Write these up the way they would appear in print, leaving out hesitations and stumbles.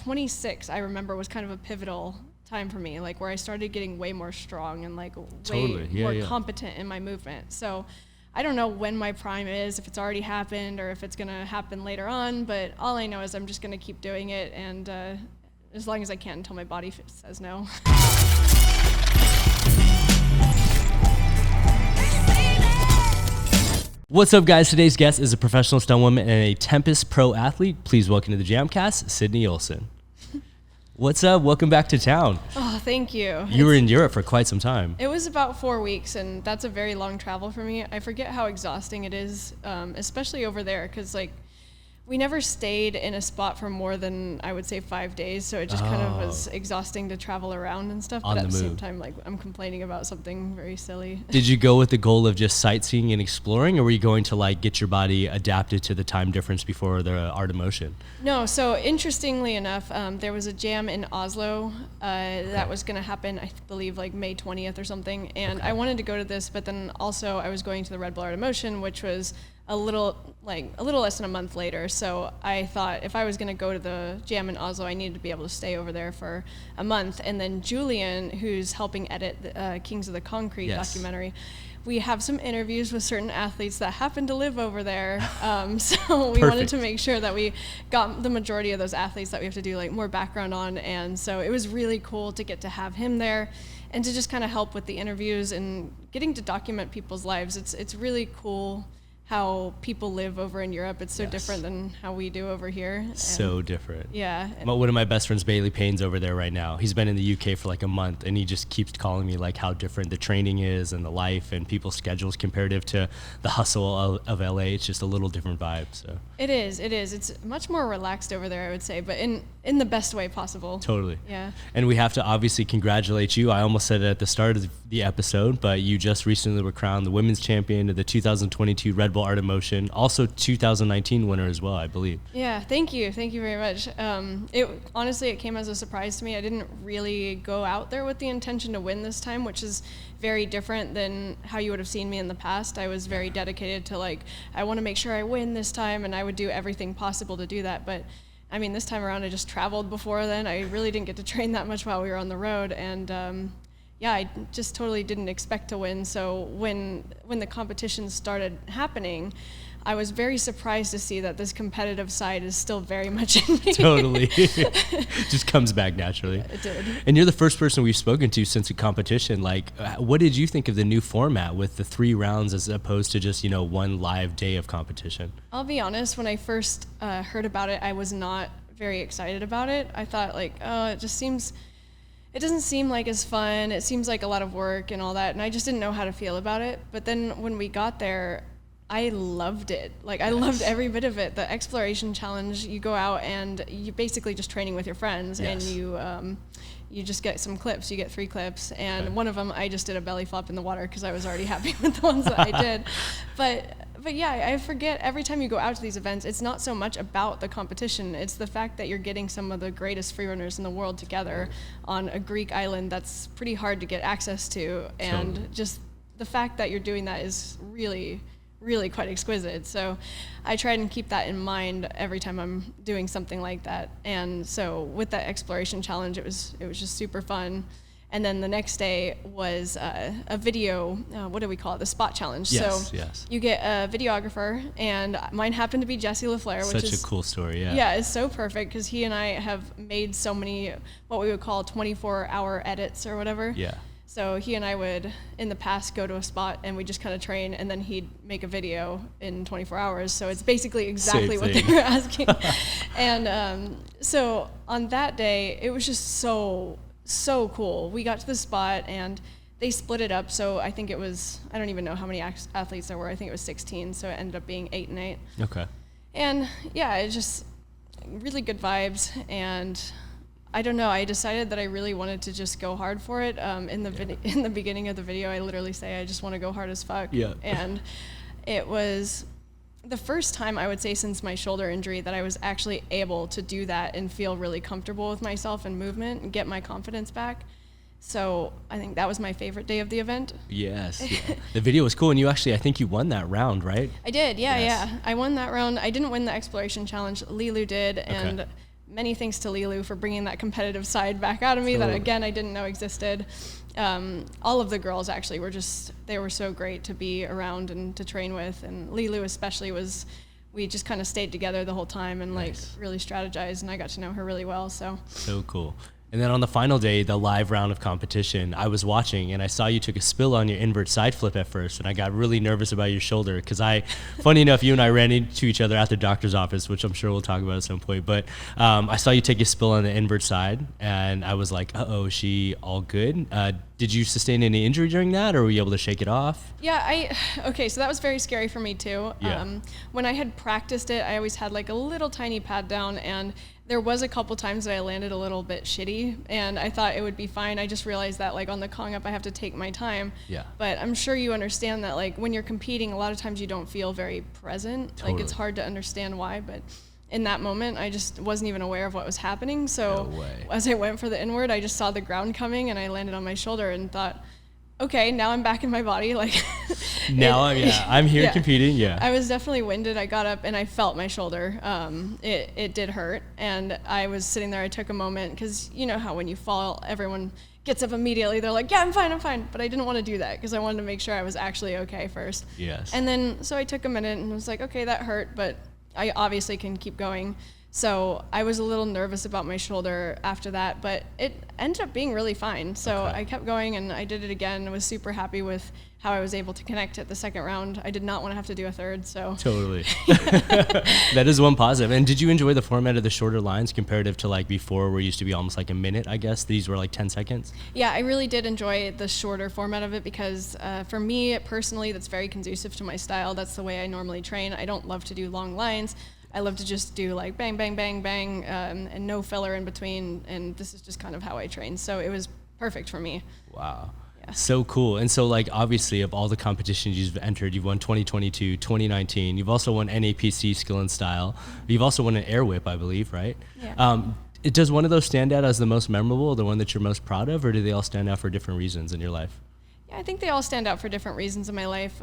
26, I remember, was kind of a pivotal time for me, like where I started getting way more strong and like way more competent in my movement. So I don't know when my prime is, if it's already happened or if it's gonna happen later on, but all I know is I'm just gonna keep doing it, and as long as I can until my body says no. What's up, guys? Today's guest is a professional stuntwoman and a Tempest Pro Athlete. Please welcome to the JAMCast, Sydney Olson. What's up? Welcome back to town. Oh, thank you. You were in Europe for quite some time. It was about 4 weeks, and that's a very long travel for me. I forget how exhausting it is, especially over there, because like we never stayed in a spot for more than, I would say, 5 days, so it just kind of was exhausting to travel around and stuff. But at the same time, like, I'm complaining about something very silly. Did you go with the goal of just sightseeing and exploring, or were you going to like get your body adapted to the time difference before the art of motion? No, so interestingly enough, there was a jam in Oslo that was going to happen, I believe, like May 20th or something, and I wanted to go to this, but then also I was going to the Red Bull Art of Motion, which was a little less than a month later. So I thought if I was going to go to the jam in Oslo, I needed to be able to stay over there for a month. And then Julian, who's helping edit the Kings of the Concrete documentary, we have some interviews with certain athletes that happen to live over there. So we wanted to make sure that we got the majority of those athletes that we have to do like more background on. And so it was really cool to get to have him there and to just kind of help with the interviews and getting to document people's lives. It's really cool how people live over in Europe. It's so different than how we do over here. So different. Yeah. One of my best friends, Bailey Payne's over there right now. He's been in the UK for like a month, and he just keeps calling me like how different the training is and the life and people's schedules comparative to the hustle of LA. It's just a little different vibe. So it is. It's much more relaxed over there, I would say, but in the best way possible. Totally. Yeah. And we have to obviously congratulate you. I almost said it at the start of the episode, but you just recently were crowned the women's champion of the 2022 Red Bull Art of Motion, also 2019 winner as well, I believe. Yeah, thank you very much. It came as a surprise to me. I didn't really go out there with the intention to win this time, which is very different than how you would have seen me in the past. I was very dedicated to like, I want to make sure I win this time, and I would do everything possible to do that. But I mean, this time around I just traveled before then. I really didn't get to train that much while we were on the road, and I just totally didn't expect to win. So when the competition started happening, I was very surprised to see that this competitive side is still very much in me. Totally. Just comes back naturally. It did. And you're the first person we've spoken to since the competition. Like, what did you think of the new format with the 3 rounds as opposed to just, one live day of competition? I'll be honest, when I first heard about it, I was not very excited about it. I thought like, it doesn't seem like as fun. It seems like a lot of work and all that, and I just didn't know how to feel about it. But then when we got there, I loved it. Like, I loved every bit of it. The exploration challenge, you go out and you basically just training with your friends, and you just get some clips. You get 3 clips, and one of them I just did a belly flop in the water because I was already happy with the ones that I did. But yeah, I forget every time you go out to these events, it's not so much about the competition. It's the fact that you're getting some of the greatest freerunners in the world together on a Greek island that's pretty hard to get access to. And just the fact that you're doing that is really, really quite exquisite. So I try and keep that in mind every time I'm doing something like that. And so with that exploration challenge, it was just super fun. And then the next day was a video, what do we call it? The spot challenge. Yes. You get a videographer, and mine happened to be Jesse LaFleur, which is such a cool story. Yeah, it's so perfect because he and I have made so many what we would call 24-hour edits or whatever. Yeah. So he and I would, in the past, go to a spot and we just kind of train, and then he'd make a video in 24 hours. So it's basically exactly what they were asking. And so on that day, it was just so cool. We got to the spot and they split it up. So I think it was, I don't even know how many athletes there were. I think it was 16. So it ended up being 8 and 8. Okay. And yeah, it just really good vibes. And I don't know, I decided that I really wanted to just go hard for it. In the beginning of the video, I literally say, I just want to go hard as fuck. Yeah. And it was the first time, I would say, since my shoulder injury that I was actually able to do that and feel really comfortable with myself and movement and get my confidence back. So I think that was my favorite day of the event. Yes. Yeah. The video was cool, and I think you won that round, right? I did, yeah. I won that round. I didn't win the exploration challenge. Lilu did, and many thanks to Lilu for bringing that competitive side back out of me that, again, I didn't know existed. All of the girls actually they were so great to be around and to train with. And Lilu especially we just kind of stayed together the whole time and like really strategized, and I got to know her really well. So cool. And then on the final day, the live round of competition, I was watching and I saw you took a spill on your invert side flip at first, and I got really nervous about your shoulder because funny enough, you and I ran into each other at the doctor's office, which I'm sure we'll talk about at some point, but I saw you take a spill on the invert side and I was like, uh-oh, is she all good? Did you sustain any injury during that, or were you able to shake it off? Yeah, okay, so that was very scary for me too. Yeah. When I had practiced it, I always had like a little tiny pad down, and there was a couple times that I landed a little bit shitty, and I thought it would be fine. I just realized that like on the Kong up, I have to take my time. Yeah. But I'm sure you understand that like when you're competing, a lot of times you don't feel very present. Totally. Like it's hard to understand why, but in that moment, I just wasn't even aware of what was happening. So as I went for the inward, I just saw the ground coming and I landed on my shoulder and thought, okay, now I'm back in my body. Like I'm here competing. Yeah. I was definitely winded. I got up and I felt my shoulder. It did hurt. And I was sitting there, I took a moment, because you know how when you fall, everyone gets up immediately. They're like, yeah, I'm fine. But I didn't want to do that because I wanted to make sure I was actually okay first. Yes. And then, so I took a minute and was like, okay, that hurt, but I obviously can keep going. So I was a little nervous about my shoulder after that, but it ended up being really fine. So I kept going and I did it again. I was super happy with how I was able to connect at the second round. I did not want to have to do a third, so. Totally. That is one positive. And did you enjoy the format of the shorter lines comparative to like before, where it used to be almost like a minute, I guess? These were like 10 seconds? Yeah, I really did enjoy the shorter format of it because for me personally, that's very conducive to my style. That's the way I normally train. I don't love to do long lines. I love to just do like bang, bang, bang, bang, and no filler in between. And this is just kind of how I train. So it was perfect for me. Wow. Yeah. So cool. And so like obviously of all the competitions you've entered, you've won 2022, 2019. You've also won NAPC Skill and Style. You've also won an Air Wipp, I believe, right? Yeah. Does one of those stand out as the most memorable, the one that you're most proud of, or do they all stand out for different reasons in your life? Yeah, I think they all stand out for different reasons in my life.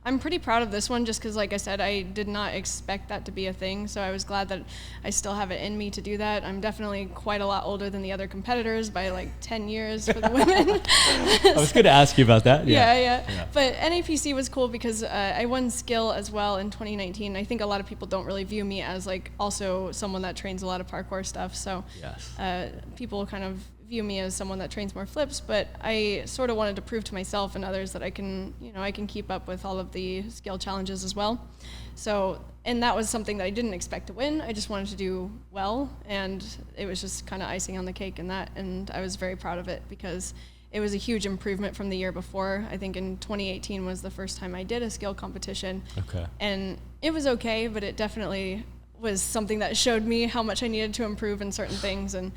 I'm pretty proud of this one just because, like I said, I did not expect that to be a thing, so I was glad that I still have it in me to do that. I'm definitely quite a lot older than the other competitors by like 10 years for the women. I was going to ask you about that. Yeah. But NAPC was cool because I won skill as well in 2019. I think a lot of people don't really view me as like also someone that trains a lot of parkour stuff, so people kind of view me as someone that trains more flips, but I sort of wanted to prove to myself and others that I can keep up with all of the skill challenges as well. So, and that was something that I didn't expect to win. I just wanted to do well, and it was just kind of icing on the cake in that, and I was very proud of it because it was a huge improvement from the year before. I think in 2018 was the first time I did a skill competition. Okay. And it was okay, but it definitely was something that showed me how much I needed to improve in certain things, and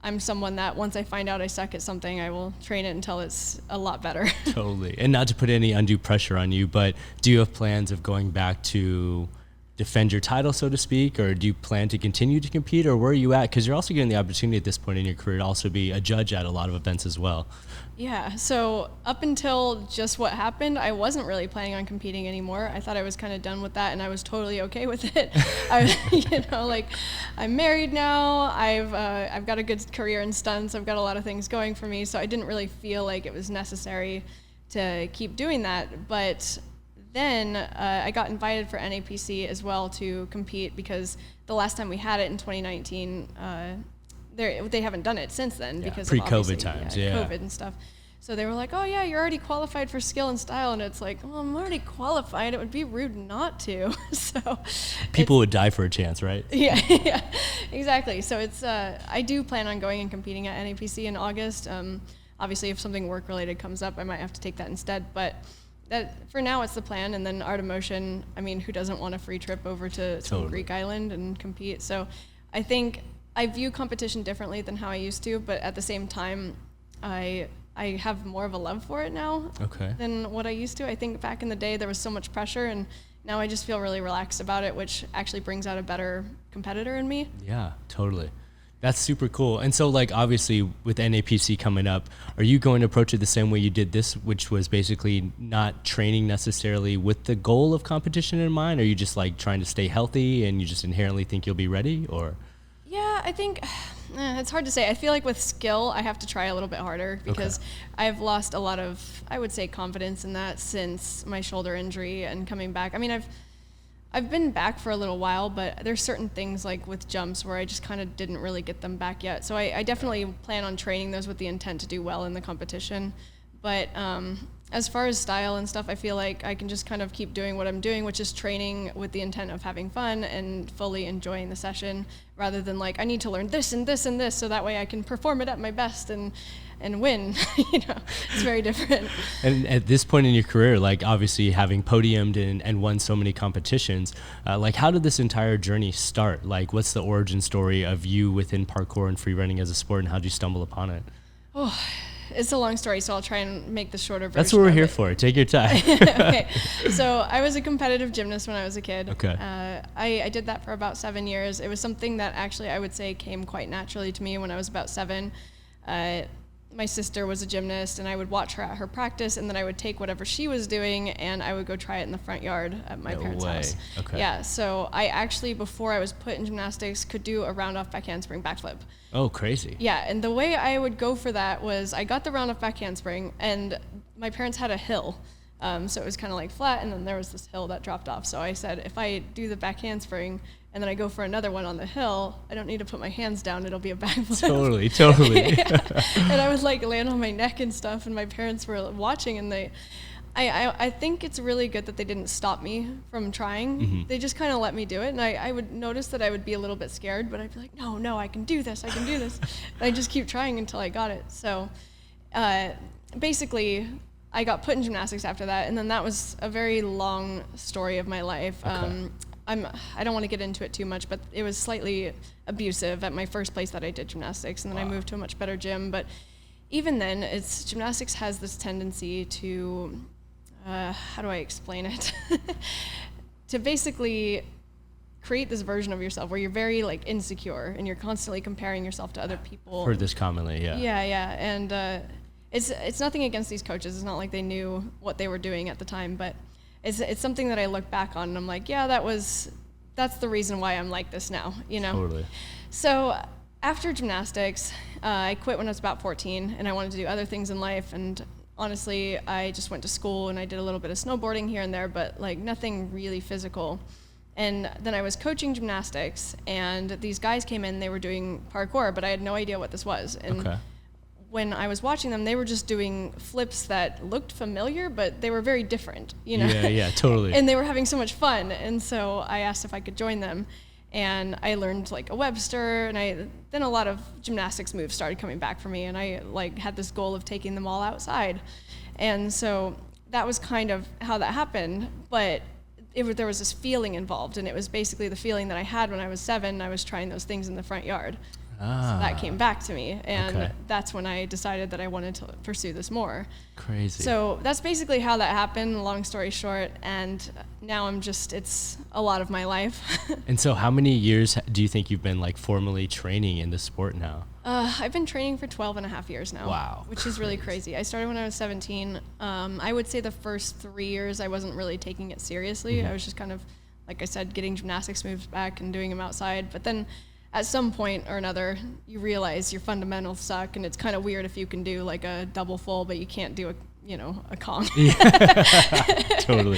I'm someone that once I find out I suck at something, I will train it until it's a lot better. Totally. And not to put any undue pressure on you, but do you have plans of going back to defend your title, so to speak, or do you plan to continue to compete, or where are you at? Because you're also getting the opportunity at this point in your career to also be a judge at a lot of events as well. Yeah, so up until just what happened, I wasn't really planning on competing anymore. I thought I was kind of done with that, and I was totally okay with it. I'm married now. I've got a good career in stunts. I've got a lot of things going for me, so I didn't really feel like it was necessary to keep doing that. But then I got invited for NAPC as well to compete because the last time we had it in 2019. They haven't done it since then because pre-COVID times, COVID and stuff. So they were like, oh yeah, you're already qualified for skill and style, and it's like, well, I'm already qualified. It would be rude not to. So people would die for a chance, right? Yeah, exactly. So it's I do plan on going and competing at NAPC in August. Obviously, if something work-related comes up, I might have to take that instead. But that for now, it's the plan. And then Art of Motion. I mean, who doesn't want a free trip over to some Greek island and compete? So I think I view competition differently than how I used to, but at the same time, I have more of a love for it now than what I used to. I think back in the day, there was so much pressure, and now I just feel really relaxed about it, which actually brings out a better competitor in me. Yeah, totally. That's super cool. And so, like, obviously, with NAPC coming up, are you going to approach it the same way you did this, which was basically not training necessarily with the goal of competition in mind? Or are you just, like, trying to stay healthy and you just inherently think you'll be ready, or? Yeah, I think it's hard to say. I feel like with skill, I have to try a little bit harder because I've lost a lot of, I would say, confidence in that since my shoulder injury and coming back. I mean, I've been back for a little while, but there's certain things like with jumps where I just kind of didn't really get them back yet. So I definitely plan on training those with the intent to do well in the competition. But as far as style and stuff, I feel like I can just kind of keep doing what I'm doing, which is training with the intent of having fun and fully enjoying the session, rather than like, I need to learn this and this and this so that way I can perform it at my best and win. It's very different. And at this point in your career, like obviously having podiumed and won so many competitions, like how did this entire journey start? Like what's the origin story of you within parkour and free running as a sport, and how did you stumble upon it? Oh, it's a long story, so I'll try and make the shorter version. That's what we're here for. Take your time. Okay. So I was a competitive gymnast when I was a kid. Okay. I did that for about 7 years. It was something that actually I would say came quite naturally to me when I was about 7. My sister was a gymnast, and I would watch her at her practice, and then I would take whatever she was doing, and I would go try it in the front yard at my parents' house. Okay. Yeah, so I actually, before I was put in gymnastics, could do a round-off back handspring backflip. Oh, crazy. Yeah, and the way I would go for that was I got the round-off back handspring, and my parents had a hill. So it was kind of like flat, and then there was this hill that dropped off. So I said, if I do the back handspring and then I go for another one on the hill, I don't need to put my hands down. It'll be a backflip. Totally. Yeah. And I would like land on my neck and stuff, and my parents were watching, and I think it's really good that they didn't stop me from trying. Mm-hmm. They just kind of let me do it, and I would notice that I would be a little bit scared, but I'd be like, no, I can do this. And I just keep trying until I got it. So basically, I got put in gymnastics after that, and then that was a very long story of my life. Okay. I don't want to get into it too much, but it was slightly abusive at my first place that I did gymnastics, and then I moved to a much better gym. But even then, gymnastics has this tendency to, how do I explain it? To basically create this version of yourself where you're very like insecure, and you're constantly comparing yourself to other people. Heard this commonly, yeah. Yeah, and it's nothing against these coaches. It's not like they knew what they were doing at the time, but it's something that I look back on and I'm like, yeah, that's the reason why I'm like this now, Totally. So after gymnastics, I quit when I was about 14, and I wanted to do other things in life. And honestly, I just went to school and I did a little bit of snowboarding here and there, but like nothing really physical. And then I was coaching gymnastics, and these guys came in, they were doing parkour, but I had no idea what this was. And when I was watching them, they were just doing flips that looked familiar, but they were very different, Yeah, totally. And they were having so much fun. And so I asked if I could join them. And I learned like a Webster, and then a lot of gymnastics moves started coming back for me, and I like had this goal of taking them all outside. And so that was kind of how that happened. But there was this feeling involved, and it was basically the feeling that I had when I was 7. I was trying those things in the front yard. So that came back to me, and that's when I decided that I wanted to pursue this more. Crazy. So that's basically how that happened, long story short, and now it's a lot of my life. And so how many years do you think you've been like formally training in the sport now? I've been training for 12 and a half years now. Wow. Which is really crazy. I started when I was 17. I would say the first 3 years I wasn't really taking it seriously. Mm-hmm. I was just kind of, like I said, getting gymnastics moves back and doing them outside. But then at some point or another, you realize your fundamentals suck, and it's kind of weird if you can do like a double full, but you can't do a Kong. Totally.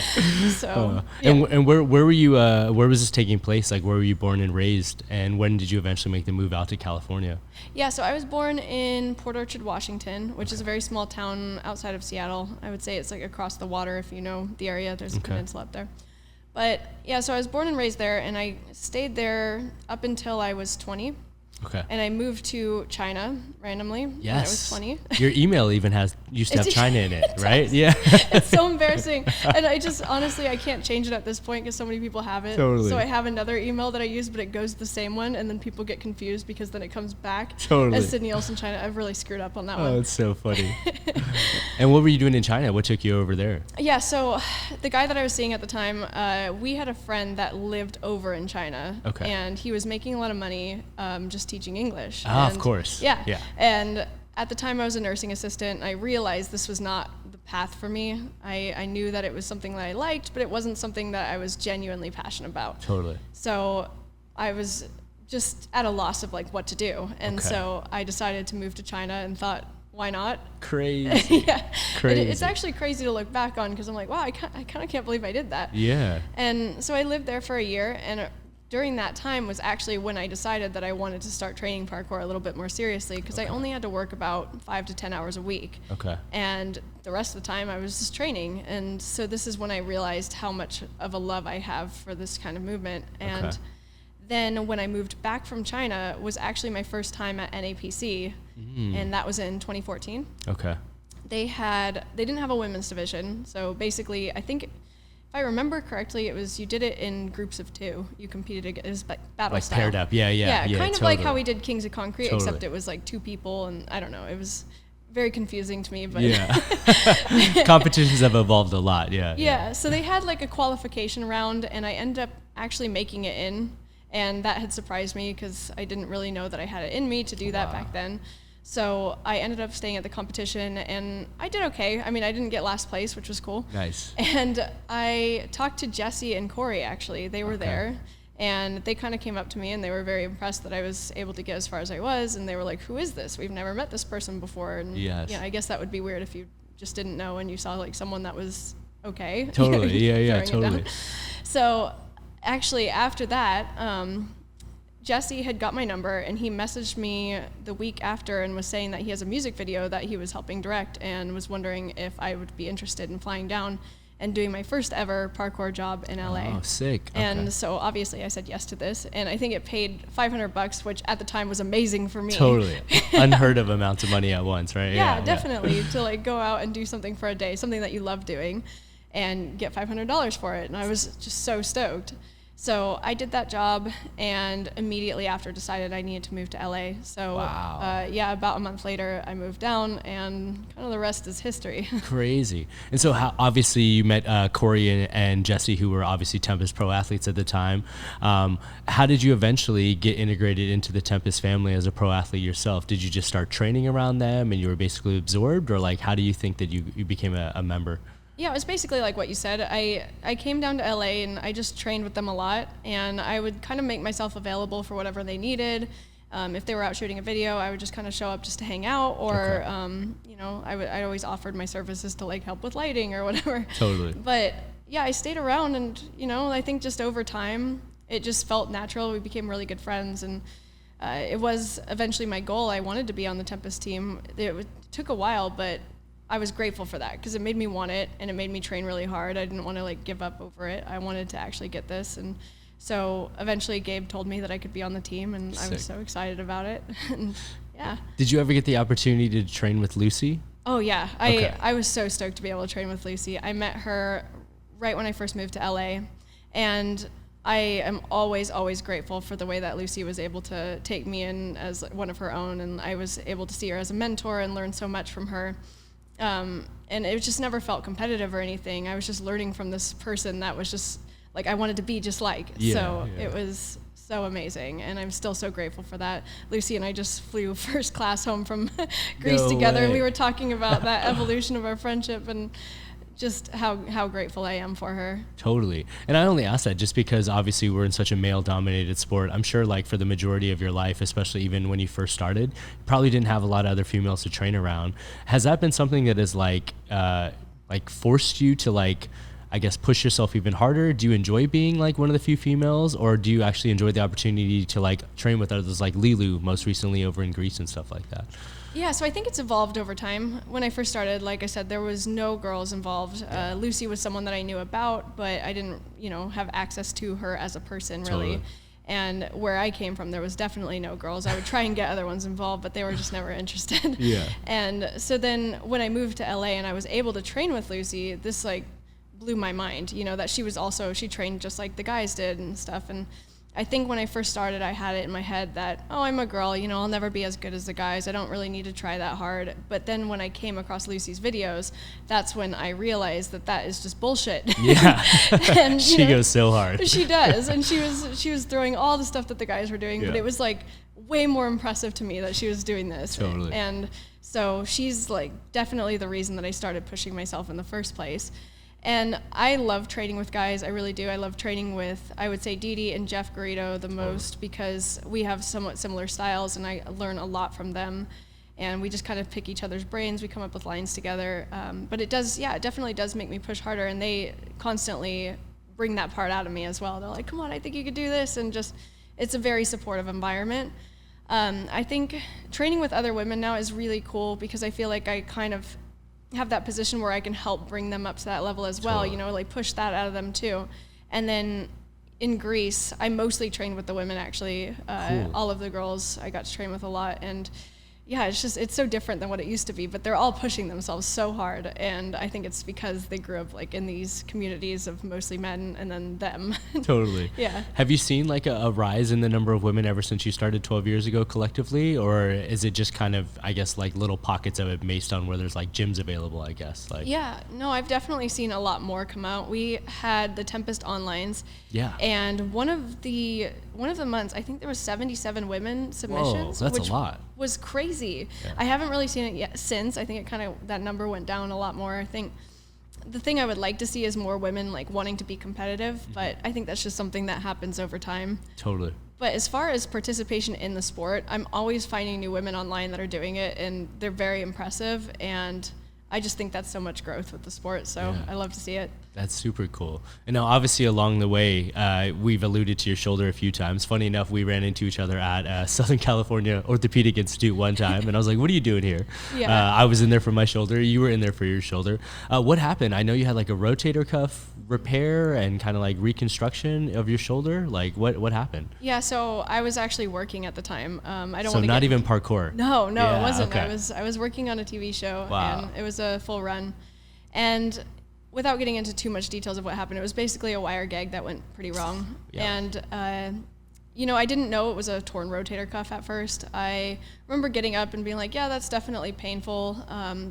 So, and where were you? Where was this taking place? Like, where were you born and raised? And when did you eventually make the move out to California? Yeah, so I was born in Port Orchard, Washington, which is a very small town outside of Seattle. I would say it's like across the water if you know the area. There's a peninsula up there. But yeah, so I was born and raised there, and I stayed there up until I was 20. Okay. And I moved to China randomly when I was 20. Your email even used to have China in it, right? Yeah. It's so embarrassing. And I just, honestly, I can't change it at this point because so many people have it. Totally. So I have another email that I use, but it goes to the same one, and then people get confused because then it comes back as Sydney Olson China. I've really screwed up on that one. Oh, it's so funny. And what were you doing in China? What took you over there? Yeah, so the guy that I was seeing at the time, we had a friend that lived over in China. Okay. And he was making a lot of money just teaching English. Of course. Yeah. And at the time I was a nursing assistant, and I realized this was not the path for me. I knew that it was something that I liked, but it wasn't something that I was genuinely passionate about. Totally. So I was just at a loss of like what to do. And so I decided to move to China and thought, why not? Crazy. Yeah. Crazy. It's actually crazy to look back on because I'm like, wow, I kind of can't believe I did that. Yeah. And so I lived there for a year, and during that time was actually when I decided that I wanted to start training parkour a little bit more seriously, because I only had to work about 5 to 10 hours a week. Okay. And the rest of the time I was just training. And so this is when I realized how much of a love I have for this kind of movement. And then when I moved back from China was actually my first time at NAPC, and that was in 2014. Okay. They didn't have a women's division. So basically, I think, if I remember correctly, it was you did it in groups of 2. You competed, it was like battle like style. Paired up. Yeah, kind of totally. like how we did Kings of Concrete, except it was like 2 people, and I don't know, it was very confusing to me, but competitions have evolved a lot. Yeah, so they had like a qualification round, and I ended up actually making it in, and that had surprised me because I didn't really know that I had it in me to do that back then. So I ended up staying at the competition, and I did okay. I mean, I didn't get last place, which was cool. Nice. And I talked to Jesse and Corey, actually. They were there, and they kind of came up to me, and they were very impressed that I was able to get as far as I was, and they were like, who is this? We've never met this person before. And yeah, I guess that would be weird if you just didn't know and you saw like someone that was okay. Totally, yeah, totally. So actually after that, Jesse had got my number, and he messaged me the week after and was saying that he has a music video that he was helping direct, and was wondering if I would be interested in flying down and doing my first ever parkour job in LA. Oh, sick. And so obviously I said yes to this, and I think it paid $500, which at the time was amazing for me. Totally. Unheard of amounts of money at once, right? Yeah, definitely. To like go out and do something for a day, something that you love doing, and get $500 for it. And I was just so stoked. So I did that job, and immediately after decided I needed to move to LA. So about a month later I moved down, and kind of the rest is history. Crazy. And so obviously you met Corey and Jesse, who were obviously Tempest Pro Athletes at the time. How did you eventually get integrated into the Tempest family as a pro athlete yourself? Did you just start training around them and you were basically absorbed, or like how do you think that you became a member? Yeah, it was basically like what you said. I came down to LA, and I just trained with them a lot, and I would kind of make myself available for whatever they needed. If they were out shooting a video, I would just kind of show up just to hang out, or I always offered my services to like help with lighting or whatever. Totally. But yeah, I stayed around, and I think just over time it just felt natural. We became really good friends, and it was eventually my goal. I wanted to be on the Tempest team. It took a while, but I was grateful for that because it made me want it, and it made me train really hard. I didn't want to like give up over it. I wanted to actually get this, and so eventually Gabe told me that I could be on the team, and I was so excited about it. And yeah. Did you ever get the opportunity to train with Lucy? Oh yeah, I was so stoked to be able to train with Lucy. I met her right when I first moved to LA, and I am always grateful for the way that Lucy was able to take me in as one of her own, and I was able to see her as a mentor and learn so much from her. And it just never felt competitive or anything. I was just learning from this person that was just like I wanted to be just like. It was so amazing, and I'm still so grateful for that. Lucy and I just flew first class home from Greece together, and we were talking about that evolution of our friendship and just how grateful I am for her. Totally. And I only ask that just because obviously we're in such a male-dominated sport. I'm sure like for the majority of your life, especially even when you first started, you probably didn't have a lot of other females to train around. Has that been something that has like forced you to like, I guess, push yourself even harder? Do you enjoy being like one of the few females, or do you actually enjoy the opportunity to like train with others like Lilu most recently over in Greece and stuff like that? Yeah, so I think it's evolved over time. When I first started, like I said, there was no girls involved. Lucy was someone that I knew about, but I didn't, have access to her as a person, really. Totally. And where I came from, there was definitely no girls. I would try and get other ones involved, but they were just never interested. Yeah. And so then when I moved to LA and I was able to train with Lucy, this like blew my mind, that she trained just like the guys did and stuff. And I think when I first started, I had it in my head that, I'm a girl, I'll never be as good as the guys. I don't really need to try that hard. But then when I came across Lucy's videos, that's when I realized that is just bullshit. Yeah. And, she goes so hard. She does. And she was throwing all the stuff that the guys were doing, but it was like way more impressive to me that she was doing this. Totally. And so she's like definitely the reason that I started pushing myself in the first place. And I love training with guys. I really do. I love training with, I would say, Didi and Jeff Garrido the most, because we have somewhat similar styles and I learn a lot from them. And we just kind of pick each other's brains. We come up with lines together. But it does, it definitely does make me push harder. And they constantly bring that part out of me as well. They're like, come on, I think you could do this. And just, it's a very supportive environment. I think training with other women now is really cool because I feel like I kind of have that position where I can help bring them up to that level as well, like push that out of them too. And then in Greece, I mostly trained with the women actually. Cool. All of the girls I got to train with a lot. And yeah, it's so different than what it used to be, but they're all pushing themselves so hard. And I think it's because they grew up like in these communities of mostly men and then them. Totally. Yeah. Have you seen like a rise in the number of women ever since you started 12 years ago collectively? Or is it just kind of, I guess, like little pockets of it based on where there's like gyms available, I guess? Like. Yeah, no, I've definitely seen a lot more come out. We had the Tempest Onlines. Yeah. And one of the months, I think there was 77 women submissions. Whoa, that's which a lot. Was crazy. Yeah. I haven't really seen it yet since. I think that number went down a lot more. I think the thing I would like to see is more women like wanting to be competitive, but I think that's just something that happens over time. Totally. But as far as participation in the sport, I'm always finding new women online that are doing it, and they're very impressive, and I just think that's so much growth with the sport, so I love to see it. That's super cool. And now, obviously, along the way, we've alluded to your shoulder a few times. Funny enough, we ran into each other at Southern California Orthopedic Institute one time, and I was like, what are you doing here? Yeah. I was in there for my shoulder. You were in there for your shoulder. What happened? I know you had like a rotator cuff repair and kind of like reconstruction of your shoulder. Like, what happened? Yeah, so I was actually working at the time. So not even parkour? No, it wasn't. Okay. I was working on a TV show, and it was a full run. And without getting into too much details of what happened, it was basically a wire gag that went pretty wrong. And, I didn't know it was a torn rotator cuff at first. I remember getting up and being like, yeah, that's definitely painful.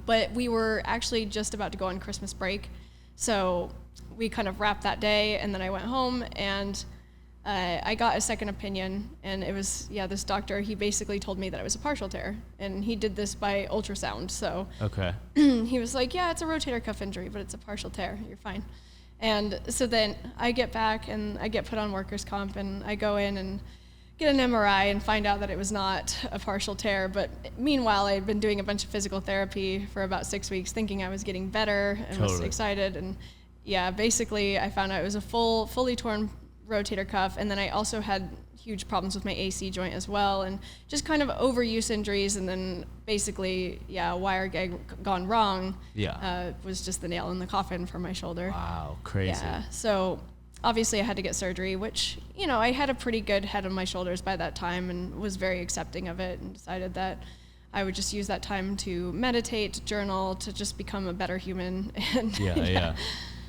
But we were actually just about to go on Christmas break. So we kind of wrapped that day, and then I went home, and I got a second opinion, and it was, this doctor, he basically told me that it was a partial tear, and he did this by ultrasound, so he was like, yeah, it's a rotator cuff injury, but it's a partial tear, you're fine. And so then I get back, and I get put on workers' comp, and I go in and get an MRI and find out that it was not a partial tear, but meanwhile, I had been doing a bunch of physical therapy for about 6 weeks, thinking I was getting better, and was excited, and basically I found out it was a fully torn rotator cuff, and then I also had huge problems with my AC joint as well, and just kind of overuse injuries, and then basically, wire gag gone wrong was just the nail in the coffin for my shoulder. Wow, crazy. Yeah, so obviously I had to get surgery, which, I had a pretty good head on my shoulders by that time and was very accepting of it, and decided that I would just use that time to meditate, to journal, to just become a better human. And yeah.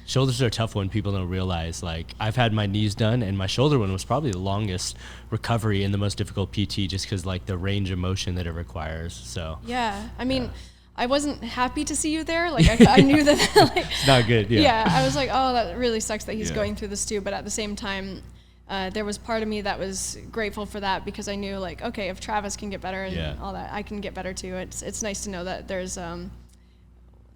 Shoulders are a tough one. People don't realize. Like, I've had my knees done, and my shoulder one was probably the longest recovery and the most difficult PT, just because like the range of motion that it requires. So I mean, I wasn't happy to see you there. Like I knew that. Like, it's not good. Yeah. I was like, oh, that really sucks that he's going through this too. But at the same time, there was part of me that was grateful for that, because I knew, like, okay, if Travis can get better and all that, I can get better too. It's nice to know that there's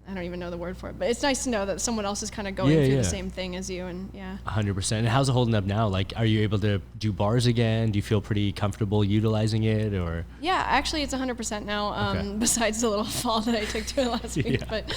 I don't even know the word for it, but it's nice to know that someone else is kind of going through the same thing as you, and 100%. And how's it holding up now? Like, are you able to do bars again? Do you feel pretty comfortable utilizing it, or? Yeah, actually it's 100% now, besides the little fall that I took to it last week. But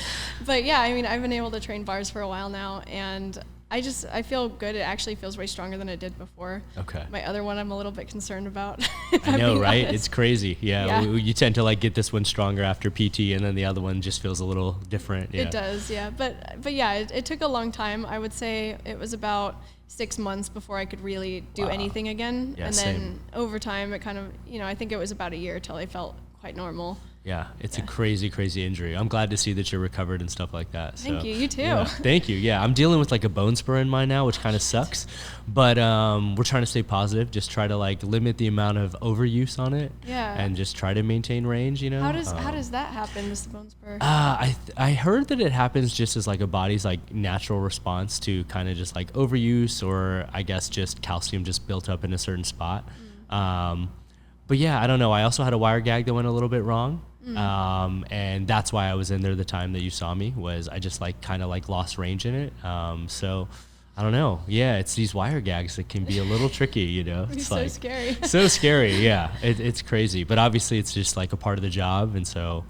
I mean, I've been able to train bars for a while now, and I feel good. It actually feels way stronger than it did before. Okay. My other one I'm a little bit concerned about. I know, right? Honest. It's crazy. Yeah. You tend to like get this one stronger after PT, and then the other one just feels a little different. Yeah. It does, yeah. But it took a long time. I would say it was about 6 months before I could really do anything again. Yeah, and then over time, it kind of, I think it was about a year till I felt quite normal. Yeah, it's a crazy, crazy injury. I'm glad to see that you're recovered and stuff like that. Thank you. You too. Yeah, thank you. Yeah, I'm dealing with like a bone spur in mine now, which kind of sucks. But we're trying to stay positive. Just try to like limit the amount of overuse on it. Yeah. And just try to maintain range. How does that happen? This bone spur. I heard that it happens just as like a body's like natural response to kind of just like overuse, or I guess just calcium just built up in a certain spot. But yeah, I don't know. I also had a wire gag that went a little bit wrong. And that's why I was in there the time that you saw me, was I just like kind of like lost range in it. So I don't know. Yeah, it's these wire gags that can be a little tricky, you know. It's so like scary. So scary, yeah. It's crazy, but obviously it's just like a part of the job, and so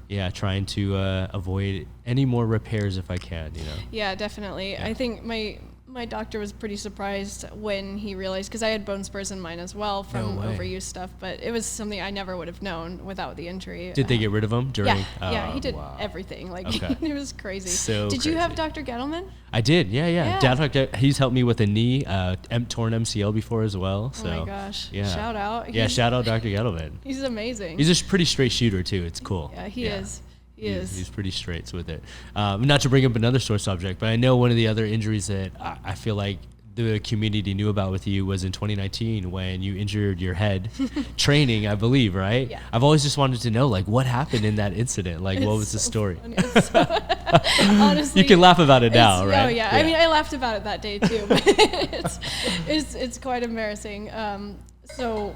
yeah, trying to avoid any more repairs if I can, you know. Yeah, definitely. Yeah. I think my doctor was pretty surprised when he realized, because I had bone spurs in mine as well from overuse stuff, but it was something I never would have known without the injury. Did they get rid of them during? Yeah, he did everything. Like, it was crazy. So did crazy. You have Dr. Gettleman? I did, yeah. Dad, he's helped me with a knee, torn MCL before as well. So, oh my gosh, yeah. Shout out. Yeah, shout out Dr. Gettleman. He's amazing. He's a pretty straight shooter too. It's cool. Yeah, he is. He's pretty straight with it. Not to bring up another sore subject, but I know one of the other injuries that I feel like the community knew about with you was in 2019 when you injured your head training, I believe, right? Yeah. I've always just wanted to know, like, what happened in that incident? Like, what was the story? Honestly, you can laugh about it now, right? Oh yeah. I mean, I laughed about it that day too, but it's quite embarrassing. So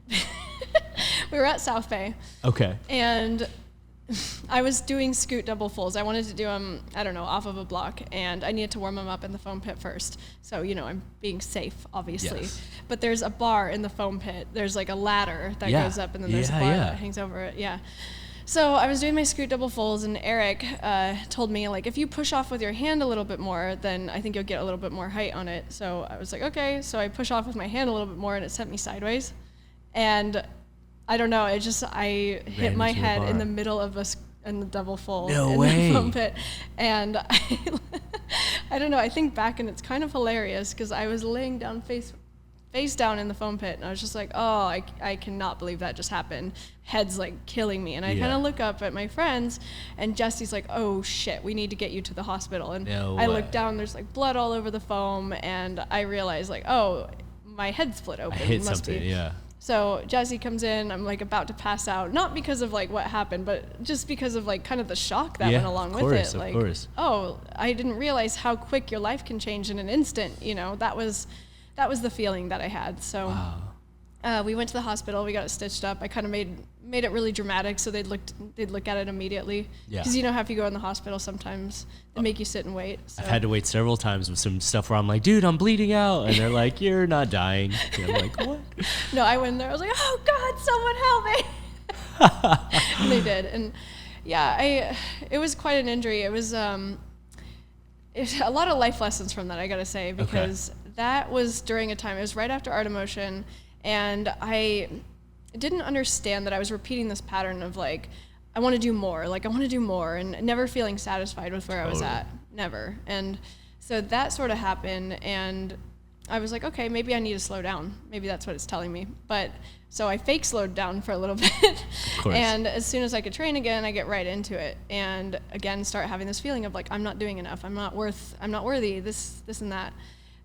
we were at South Bay. Okay. And I was doing scoot double fulls. I wanted to do them, I don't know, off of a block, and I needed to warm them up in the foam pit first. So, you know, I'm being safe, obviously. Yes. But there's a bar in the foam pit. There's like a ladder that goes up, and then there's a bar that hangs over it. Yeah. So I was doing my scoot double fulls, and Eric told me, like, if you push off with your hand a little bit more, then I think you'll get a little bit more height on it. So I was like, okay. So I push off with my hand a little bit more, and it sent me sideways. And I don't know. I hit my head in the middle of in the double full in the foam pit, and I don't know. I think back, and it's kind of hilarious because I was laying down face down in the foam pit, and I was just like, oh, I cannot believe that just happened. Head's like killing me, and I kind of look up at my friends, and Jesse's like, oh shit, we need to get you to the hospital. And I look down, there's like blood all over the foam, and I realize like, oh, my head split open. I hit something, yeah. So Jesse comes in, I'm like about to pass out, not because of like what happened, but just because of like kind of the shock that went along with it. Like, oh, I didn't realize how quick your life can change in an instant. You know, that was the feeling that I had. So we went to the hospital, we got it stitched up. I kind of made it really dramatic, so they'd look at it immediately. Because you know how if you go in the hospital, sometimes they make you sit and wait. So. I've had to wait several times with some stuff where I'm like, dude, I'm bleeding out, and they're like, you're not dying. And I'm like, what? No, I went there. I was like, oh God, someone help me! And they did, and yeah, it was quite an injury. It was a lot of life lessons from that, I gotta say, because that was during a time. It was right after Art of Motion, and I didn't understand that I was repeating this pattern of like, I want to do more, and never feeling satisfied with where I was at, never. And so that sort of happened, and I was like, okay, maybe I need to slow down. Maybe that's what it's telling me. But so I fake slowed down for a little bit, and as soon as I could train again, I get right into it, and again start having this feeling of like, I'm not doing enough, I'm not worthy, this and that.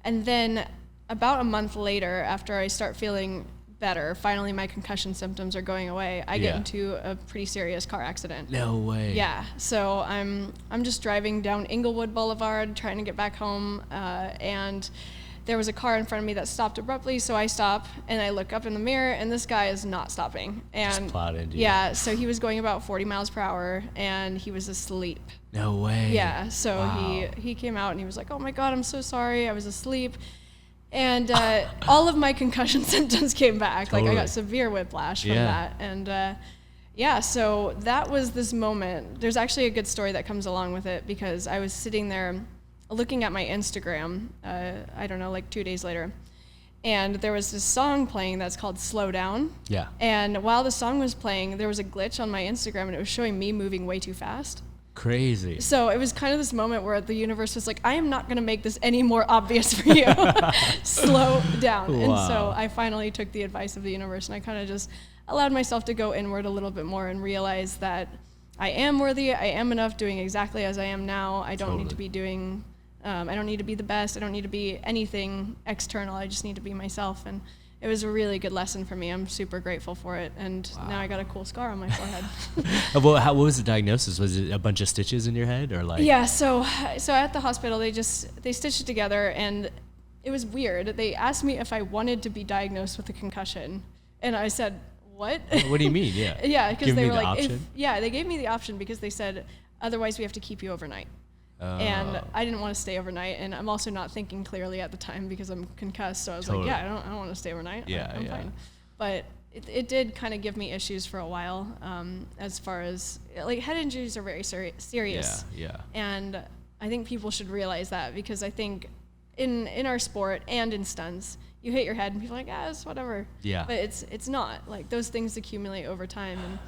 And then about a month later, after I start feeling better, finally my concussion symptoms are going away, I get into a pretty serious car accident. No way. Yeah, so I'm just driving down Inglewood Boulevard trying to get back home, and there was a car in front of me that stopped abruptly, so I stop and I look up in the mirror, and this guy is not stopping. And just plowed into you. Yeah, so he was going about 40 miles per hour, and he was asleep. No way. Yeah, so he came out and he was like, oh my God, I'm so sorry, I was asleep. And all of my concussion symptoms came back. Like I got severe whiplash from that. And so that was this moment. There's actually a good story that comes along with it, because I was sitting there looking at my Instagram, I don't know, like 2 days later. And there was this song playing that's called Slow Down. Yeah. And while the song was playing, there was a glitch on my Instagram, and it was showing me moving way too fast. Crazy. So it was kind of this moment where the universe was like, I am not going to make this any more obvious for you. Slow down. Wow. And so I finally took the advice of the universe, and I kind of just allowed myself to go inward a little bit more and realize that I am worthy. I am enough doing exactly as I am now. I don't need to be doing, I don't need to be the best. I don't need to be anything external. I just need to be myself. And it was a really good lesson for me. I'm super grateful for it, and now I got a cool scar on my forehead. Well, what was the diagnosis? Was it a bunch of stitches in your head, or like? Yeah, so at the hospital, they stitched it together, and it was weird. They asked me if I wanted to be diagnosed with a concussion, and I said, what? What do you mean? Yeah. Yeah, because Give they me were the like, option? they gave me the option because they said, otherwise we have to keep you overnight. And I didn't want to stay overnight, and I'm also not thinking clearly at the time because I'm concussed. So I was like, yeah, I don't want to stay overnight. I'm fine. But it did kind of give me issues for a while, as far as like head injuries are very serious. Yeah. And I think people should realize that, because I think in our sport and in stunts, you hit your head and people are like, it's whatever. Yeah. But it's not. Like, those things accumulate over time. And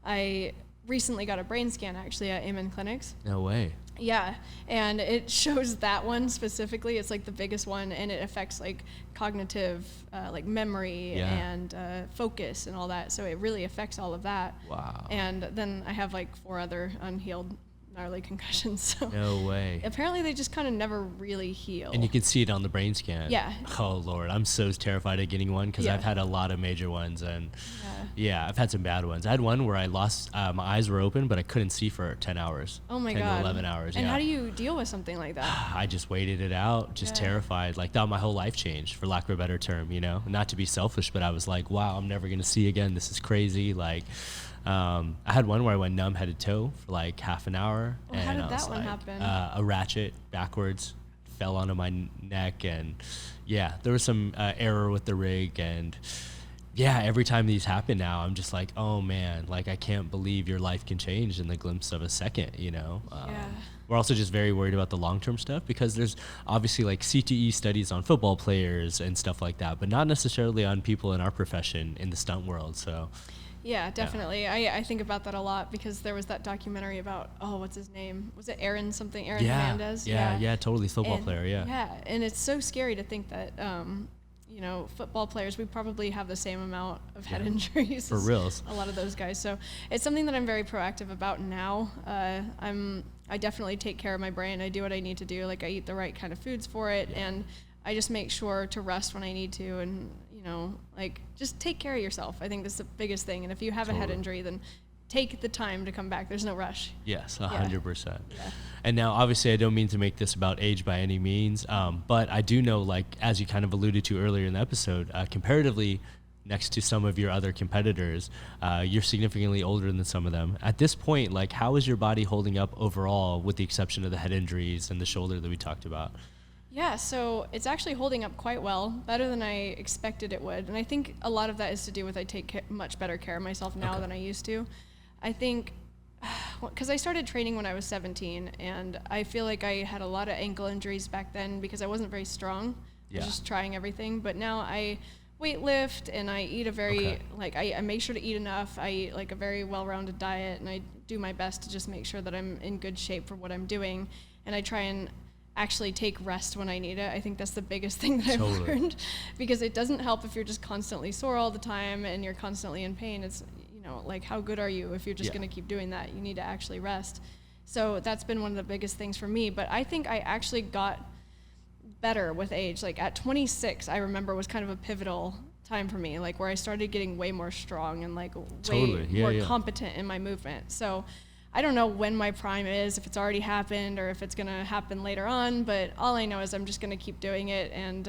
I recently got a brain scan actually at Amen Clinics. No way. Yeah, and it shows that one specifically. It's like the biggest one, and it affects like cognitive, like memory and focus and all that. So it really affects all of that. Wow. And then I have like 4 other unhealed gnarly concussions. So no way. Apparently they just kind of never really heal. And you can see it on the brain scan. Yeah. Oh Lord, I'm so terrified of getting one because I've had a lot of major ones, and I've had some bad ones. I had one where I lost, my eyes were open, but I couldn't see for 10 hours. Oh my 10 God. to 11 hours. And how do you deal with something like that? I just waited it out, just terrified. Like, thought my whole life changed, for lack of a better term, you know? Not to be selfish, but I was like, wow, I'm never going to see again. This is crazy. Like, I had one where I went numb head to toe for like half an hour. Well, and how did I was that one like, happen? A ratchet backwards fell onto my neck, and there was some error with the rig, and every time these happen now, I'm just like, oh man, like I can't believe your life can change in the glimpse of a second, you know? We're also just very worried about the long-term stuff, because there's obviously like CTE studies on football players and stuff like that, but not necessarily on people in our profession in the stunt world. So yeah, definitely. I think about that a lot, because there was that documentary about, what's his name? Was it Aaron something? Aaron Hernandez? Yeah, totally. Football player, Yeah, and it's so scary to think that, football players, we probably have the same amount of head injuries for reals. A lot of those guys. So it's something that I'm very proactive about now. I definitely take care of my brain. I do what I need to do. Like, I eat the right kind of foods for it, and I just make sure to rest when I need to, and just take care of yourself. I think that's the biggest thing. And if you have a head injury, then take the time to come back. There's no rush. Yes, 100%. Yeah. And now, obviously, I don't mean to make this about age by any means, but I do know, like, as you kind of alluded to earlier in the episode, comparatively next to some of your other competitors, you're significantly older than some of them. At this point, like, how is your body holding up overall, with the exception of the head injuries and the shoulder that we talked about? Yeah, so it's actually holding up quite well, better than I expected it would. And I think a lot of that is to do with I take much better care of myself now than I used to. I think, because I started training when I was 17, and I feel like I had a lot of ankle injuries back then because I wasn't very strong. I was just trying everything. But now I weight lift, and I eat a very, I make sure to eat enough. I eat like a very well-rounded diet, and I do my best to just make sure that I'm in good shape for what I'm doing. And I try and actually take rest when I need it. I think that's the biggest thing that I've learned, because it doesn't help if you're just constantly sore all the time and you're constantly in pain. It's, like, how good are you if you're just going to keep doing that? You need to actually rest. So that's been one of the biggest things for me. But I think I actually got better with age. Like, at 26, I remember was kind of a pivotal time for me, like, where I started getting way more strong and like way more competent in my movement. So I don't know when my prime is, if it's already happened or if it's going to happen later on, but all I know is I'm just going to keep doing it, and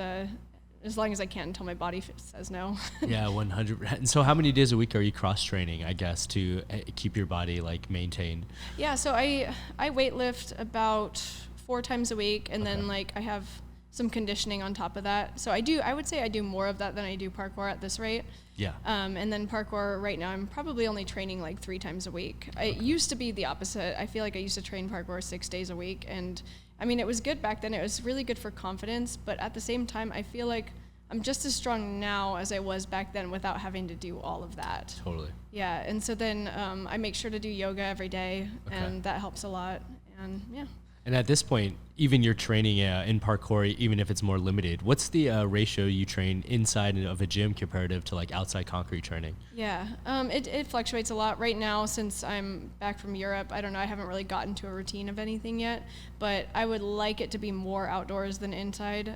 as long as I can until my body says no. Yeah, 100%. And so how many days a week are you cross-training, I guess, to keep your body, like, maintained? Yeah, so I weight lift about 4 times a week, and then, like, I have some conditioning on top of that. So I would say I do more of that than I do parkour at this rate. Yeah. And then parkour right now, I'm probably only training like 3 times a week. It used to be the opposite. I feel like I used to train parkour 6 days a week, and I mean, it was good back then. It was really good for confidence, but at the same time, I feel like I'm just as strong now as I was back then without having to do all of that. Totally. Yeah, and so then I make sure to do yoga every day, and that helps a lot, and yeah. And at this point, even your training in parkour, even if it's more limited, what's the ratio you train inside of a gym comparative to like outside concrete training? Yeah, it fluctuates a lot. Right now, since I'm back from Europe, I don't know, I haven't really gotten to a routine of anything yet, but I would like it to be more outdoors than inside.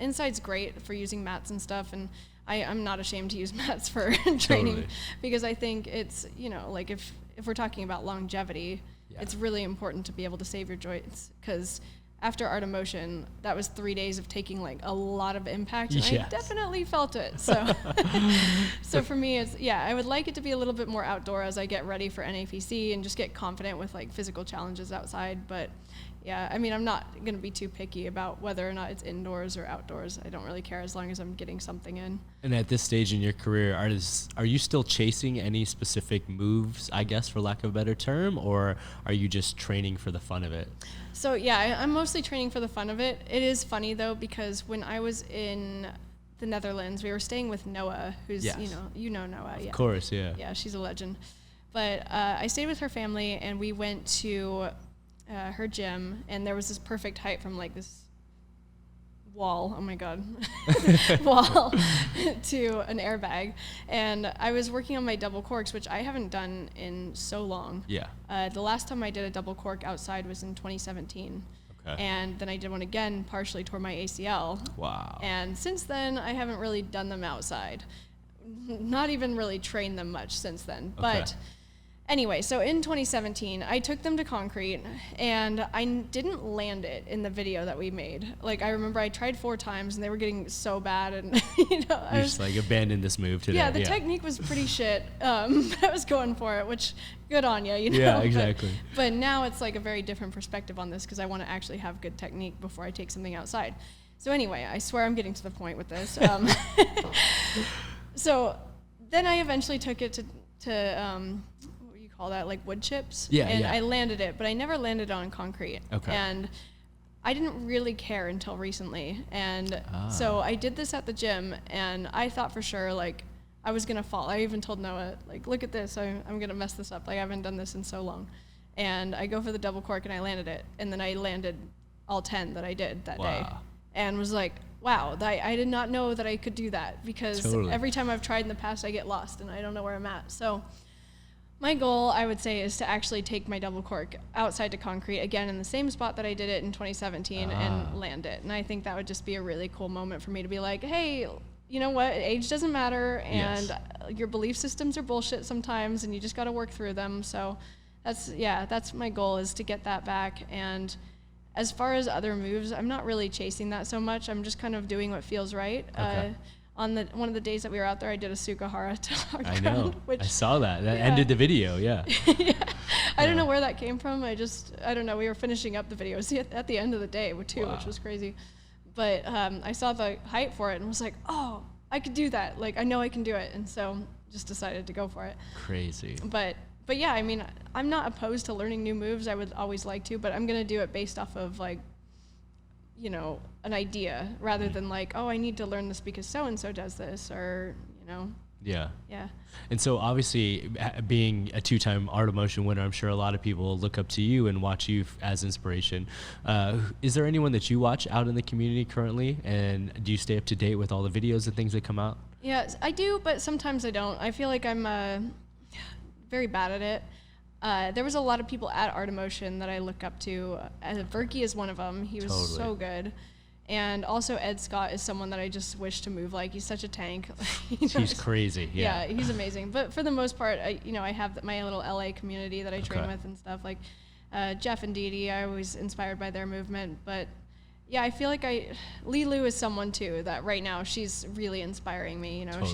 Inside's great for using mats and stuff, and I'm not ashamed to use mats for training, because I think it's, like if we're talking about longevity, it's really important to be able to save your joints, because after Art of Motion, that was 3 days of taking like a lot of impact, and Yes. I definitely felt it. So, so for me, it's I would like it to be a little bit more outdoor as I get ready for NAPC and just get confident with like physical challenges outside. But yeah, I mean, I'm not gonna be too picky about whether or not it's indoors or outdoors. I don't really care as long as I'm getting something in. And at this stage in your career, are you still chasing any specific moves, I guess, for lack of a better term, or are you just training for the fun of it? So yeah, I'm mostly training for the fun of it. It is funny though, because when I was in the Netherlands, we were staying with Noah, who's, Yes. you know Noah. Of course, yeah. Yeah, she's a legend. But I stayed with her family, and we went to her gym, and there was this perfect height from like this wall, oh my god, wall to an airbag. And I was working on my double corks, which I haven't done in so long. Yeah. The last time I did a double cork outside was in 2017. Okay. And then I did one again, partially tore my ACL. Wow. And since then, I haven't really done them outside. Not even really trained them much since then. Okay. But anyway, so in 2017, I took them to concrete, and I didn't land it in the video that we made. Like, I remember I tried 4 times, and they were getting so bad, and I You was just like abandoned this move today. yeah, the technique was pretty shit. I was going for it, which good on you, you know. Yeah, exactly. But now it's like a very different perspective on this, because I want to actually have good technique before I take something outside. So anyway, I swear I'm getting to the point with this. So then I eventually took it to what do you call that, like wood chips? Yeah, and yeah. I landed it, but I never landed on concrete. Okay. And I didn't really care until recently. And so I did this at the gym, and I thought for sure, like, I was gonna fall. I even told Noah, like, look at this, I'm gonna mess this up. Like, I haven't done this in so long. And I go for the double cork, and I landed it. And then I landed all 10 that I did that day. And was like, wow, I did not know that I could do that, because Totally. every time I've tried in the past, I get lost, and I don't know where I'm at. So my goal, I would say, is to actually take my double cork outside to concrete again in the same spot that I did it in 2017 and land it. And I think that would just be a really cool moment for me to be like, hey, you know what? Age doesn't matter, and your belief systems are bullshit sometimes, and you just got to work through them. So that's my goal, is to get that back. And as far as other moves, I'm not really chasing that so much. I'm just kind of doing what feels right. Okay. On one of the days that we were out there, I did a Sukahara to hard I ground, know. which I saw that. That yeah. ended the video, yeah. I don't know where that came from. I don't know. We were finishing up the video at the end of the day too, which was crazy. But I saw the height for it and was like, oh, I could do that. Like, I know I can do it. And so just decided to go for it. Crazy. But yeah, I mean, I'm not opposed to learning new moves. I would always like to, but I'm going to do it based off of, like, you know, an idea rather than like, oh, I need to learn this because so-and-so does this, or, you know. Yeah. Yeah. And so obviously, being a 2-time Art of Motion winner, I'm sure a lot of people look up to you and watch you as inspiration. Is there anyone that you watch out in the community currently? And do you stay up to date with all the videos and things that come out? Yeah, I do, but sometimes I don't. I feel like I'm very bad at it. There was a lot of people at Art of Motion that I look up to. Verky is one of them. He was so good. And also Ed Scott is someone that I just wish to move like. He's such a tank. He's crazy. Yeah, he's amazing. But for the most part, I have my little LA community that I train with and stuff. Like Jeff and Dee Dee, I was inspired by their movement. But yeah, I feel like Lilu is someone too that right now she's really inspiring me. You know,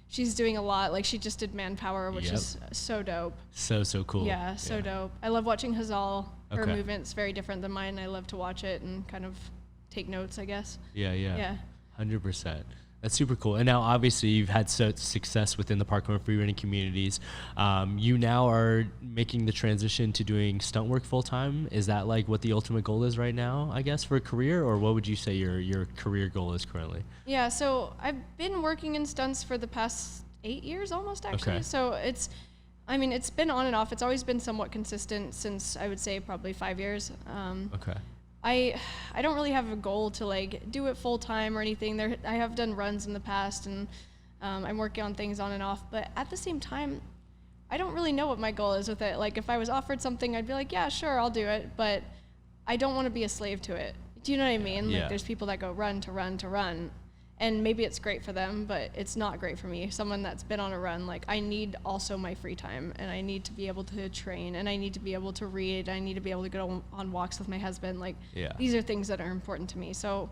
she's doing a lot. Like, she just did Manpower, which is so dope. So cool. Yeah, so dope. I love watching Hazal. Her movement's very different than mine. I love to watch it and kind of take notes, I guess. Yeah. 100%. That's super cool. And now, obviously, you've had such success within the parkour and freerunning communities. You now are making the transition to doing stunt work full time. Is that like what the ultimate goal is right now, I guess, for a career? Or what would you say your career goal is currently? Yeah, so I've been working in stunts for the past 8 years almost, actually. Okay. So it's been on and off. It's always been somewhat consistent since, I would say, probably 5 years. I don't really have a goal to like do it full time or anything. I have done runs in the past, and I'm working on things on and off. But at the same time, I don't really know what my goal is with it. Like, if I was offered something, I'd be like, yeah, sure, I'll do it. But I don't want to be a slave to it. Do you know what I mean? Like, there's people that go run to run to run, And maybe it's great for them, but it's not great for me. Someone that's been on a run, like I need also my free time, and I need to be able to train, and I need to be able to read. I need to be able to go on walks with my husband. Like these are things that are important to me. So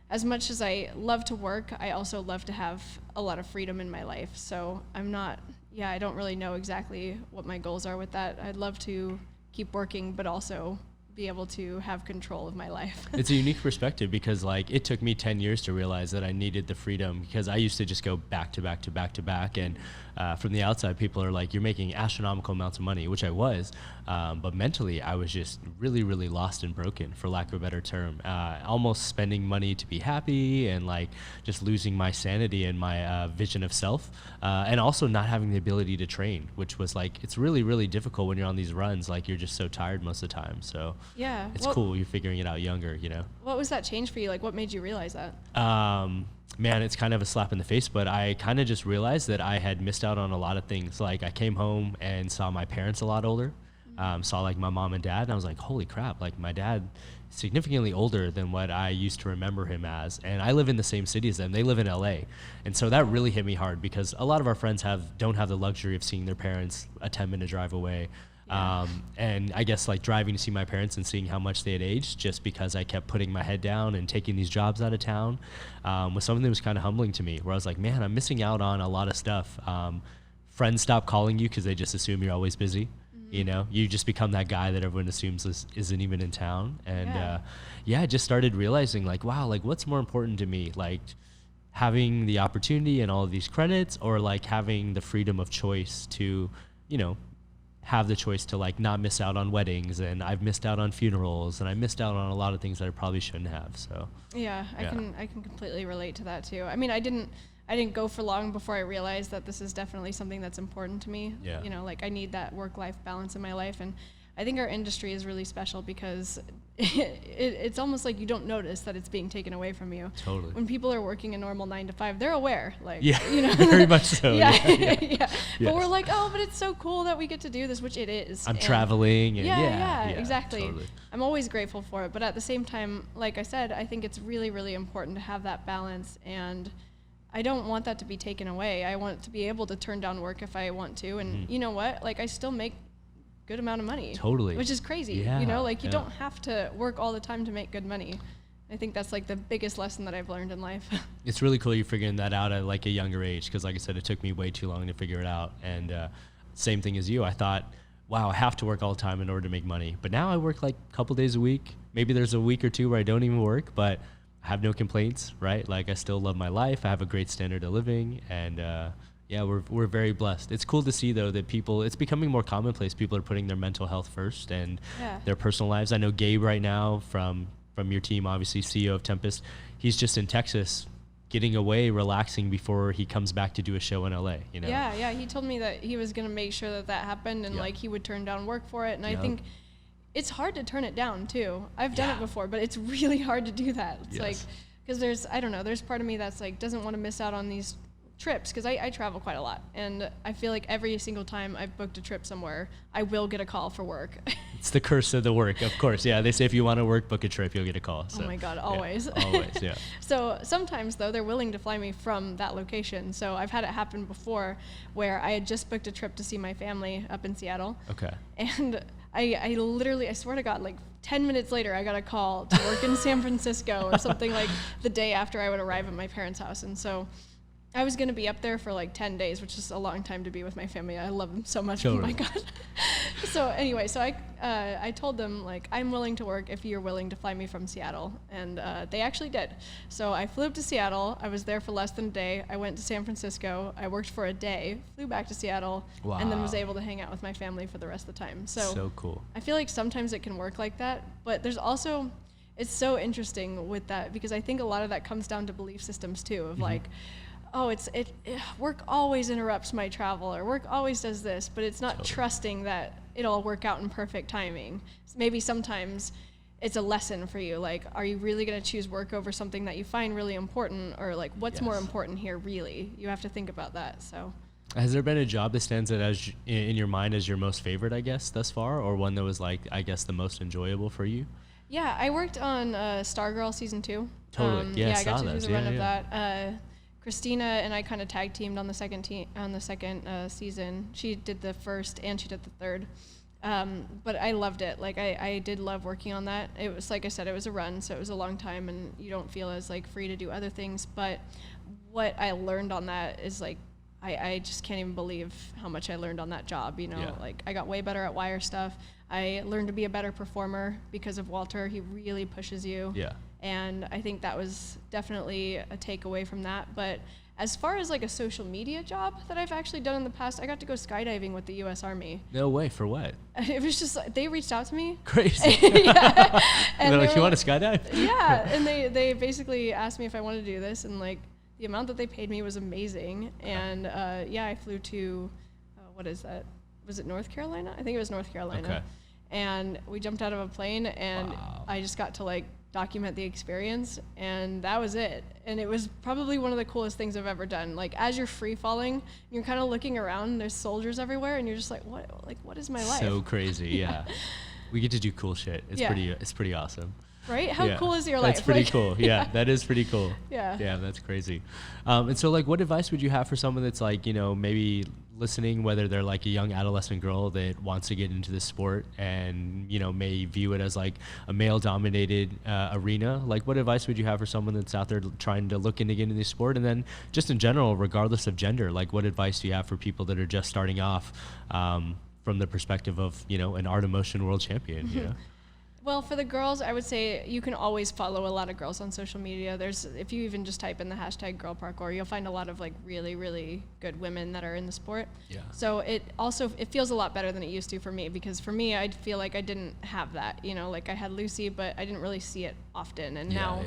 as much as I love to work, I also love to have a lot of freedom in my life. So I don't really know exactly what my goals are with that. I'd love to keep working, but also be able to have control of my life. It's a unique perspective because like it took me 10 years to realize that I needed the freedom, because I used to just go back to back to back to back, and from the outside people are like, you're making astronomical amounts of money, which I was, but mentally I was just really, really lost and broken, for lack of a better term, almost spending money to be happy, and like just losing my sanity and my vision of self, and also not having the ability to train, which was like, it's really, really difficult when you're on these runs. Like you're just so tired most of the time. So yeah, it's cool you're figuring it out younger, you know. What was that change for you? Like what made you realize that? Man, it's kind of a slap in the face, but I kind of just realized that I had missed out on a lot of things. Like I came home and saw my parents a lot older, saw like my mom and dad, and I was like, holy crap, like my dad is significantly older than what I used to remember him as. And I live in the same city as them. They live in LA. And so that really hit me hard, because a lot of our friends don't have the luxury of seeing their parents a 10-minute drive away. And I guess like driving to see my parents and seeing how much they had aged, just because I kept putting my head down and taking these jobs out of town, was something that was kind of humbling to me, where I was like, man, I'm missing out on a lot of stuff. Friends stop calling you because they just assume you're always busy. You know, you just become that guy that everyone assumes isn't even in town. And I just started realizing like, wow, like what's more important to me? Like having the opportunity and all of these credits, or like having the freedom of choice to, you know, have the choice to like not miss out on weddings, and I've missed out on funerals, and I missed out on a lot of things that I probably shouldn't have. So I can completely relate to that too. I mean, I didn't go for long before I realized that this is definitely something that's important to me. You know, like I need that work-life balance in my life, and I think our industry is really special because it's almost like you don't notice that it's being taken away from you. Totally. When people are working a normal 9 to 5, they're aware, like, you know, very much so. But we're like, oh, but it's so cool that we get to do this, which it is. I'm traveling. And exactly. Totally. I'm always grateful for it, but at the same time, like I said, I think it's really, really important to have that balance, and I don't want that to be taken away. I want to be able to turn down work if I want to, and you know what? Like I still make good amount of money. Totally. Which is crazy. You know, like you don't have to work all the time to make good money. I think that's like the biggest lesson that I've learned in life. It's really cool you're figuring that out at like a younger age, because like I said, it took me way too long to figure it out. And same thing as you, I thought, wow, I have to work all the time in order to make money. But now I work like a couple days a week. Maybe there's a week or two where I don't even work, but I have no complaints, right? Like I still love my life. I have a great standard of living, and we're very blessed. It's cool to see though that it's becoming more commonplace. People are putting their mental health first and their personal lives. I know Gabe right now from your team, obviously CEO of Tempest, he's just in Texas getting away, relaxing before he comes back to do a show in LA, you know? Yeah, he told me that he was gonna make sure that happened, and like he would turn down work for it, and I think it's hard to turn it down too. I've done it before, but it's really hard to do that. It's like, because there's part of me that's like doesn't want to miss out on these trips, because I travel quite a lot, and I feel like every single time I've booked a trip somewhere, I will get a call for work. It's the curse of the work, of course. Yeah, they say if you want to work, book a trip, you'll get a call. So, oh my God, always. Always, yeah. So sometimes though, they're willing to fly me from that location. So I've had it happen before where I had just booked a trip to see my family up in Seattle. Okay. And I literally, I swear to God, like 10 minutes later, I got a call to work in San Francisco or something, like the day after I would arrive at my parents' house. And so I was going to be up there for like 10 days, which is a long time to be with my family. I love them so much. Totally. Oh my God. So anyway, so I told them, like, I'm willing to work if you're willing to fly me from Seattle. And they actually did. So I flew up to Seattle. I was there for less than a day. I went to San Francisco. I worked for a day, flew back to Seattle, and then was able to hang out with my family for the rest of the time. So cool. I feel like sometimes it can work like that, but there's also, it's so interesting with that, because I think a lot of that comes down to belief systems too, of like, oh, work always interrupts my travel, or work always does this, but it's not trusting that it'll work out in perfect timing. Maybe sometimes it's a lesson for you, like, are you really going to choose work over something that you find really important, or like, what's more important here really? You have to think about that. So has there been a job that stands out as in your mind as your most favorite, I guess, thus far, or one that was like, I guess, the most enjoyable for you? Yeah, I worked on Stargirl season 2. Totally. Yeah, I got to do the run of yeah. that. Christina and I kind of tag teamed on the second season. She did the first and she did the third. But I loved it. Like I did love working on that. It was, like I said, it was a run, so it was a long time, and you don't feel as like free to do other things. But what I learned on that is like, I just can't even believe how much I learned on that job. Like I got way better at wire stuff. I learned to be a better performer because of Walter. He really pushes you. Yeah. And I think that was definitely a takeaway from that. But as far as like a social media job that I've actually done in the past, I got to go skydiving with the U.S. Army. No way, for what? It was just, they reached out to me. Crazy. Yeah. And they're like, you want to skydive? Yeah, and they basically asked me if I wanted to do this, and like the amount that they paid me was amazing. And I flew to, what is that? Was it North Carolina? I think it was North Carolina. Okay. And we jumped out of a plane, and Wow. I just got to like document the experience, and that was it. And it was probably one of the coolest things I've ever done. Like as you're free falling, you're kind of looking around, there's soldiers everywhere, and you're just like, what is my life? So crazy, yeah. We get to do cool shit. It's pretty awesome. Right? How cool is your life? That's pretty cool. Yeah, that is pretty cool. Yeah. Yeah, that's crazy. And so like, what advice would you have for someone that's like, maybe listening, whether they're like a young adolescent girl that wants to get into this sport and, may view it as like a male dominated arena? Like what advice would you have for someone that's out there trying to look into getting into this sport? And then just in general, regardless of gender, like what advice do you have for people that are just starting off from the perspective of, an art of motion world champion, Well, for the girls, I would say you can always follow a lot of girls on social media. If you even just type in the hashtag girl parkour, you'll find a lot of like really, really good women that are in the sport. Yeah. So it feels a lot better than it used to for me, because for me, I feel like I didn't have that, like I had Lucy, but I didn't really see it often. And now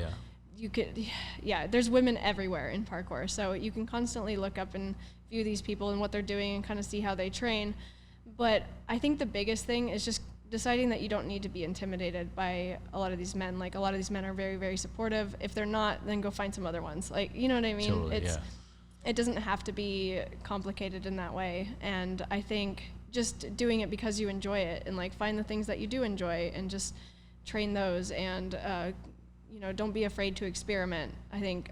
you could, there's women everywhere in parkour. So you can constantly look up and view these people and what they're doing and kind of see how they train. But I think the biggest thing is just deciding that you don't need to be intimidated by a lot of these men. Like a lot of these men are very, very supportive. If they're not, then go find some other ones. Like, you know what I mean? Totally, It doesn't have to be complicated in that way. And I think just doing it because you enjoy it, and like find the things that you do enjoy and just train those, and don't be afraid to experiment. I think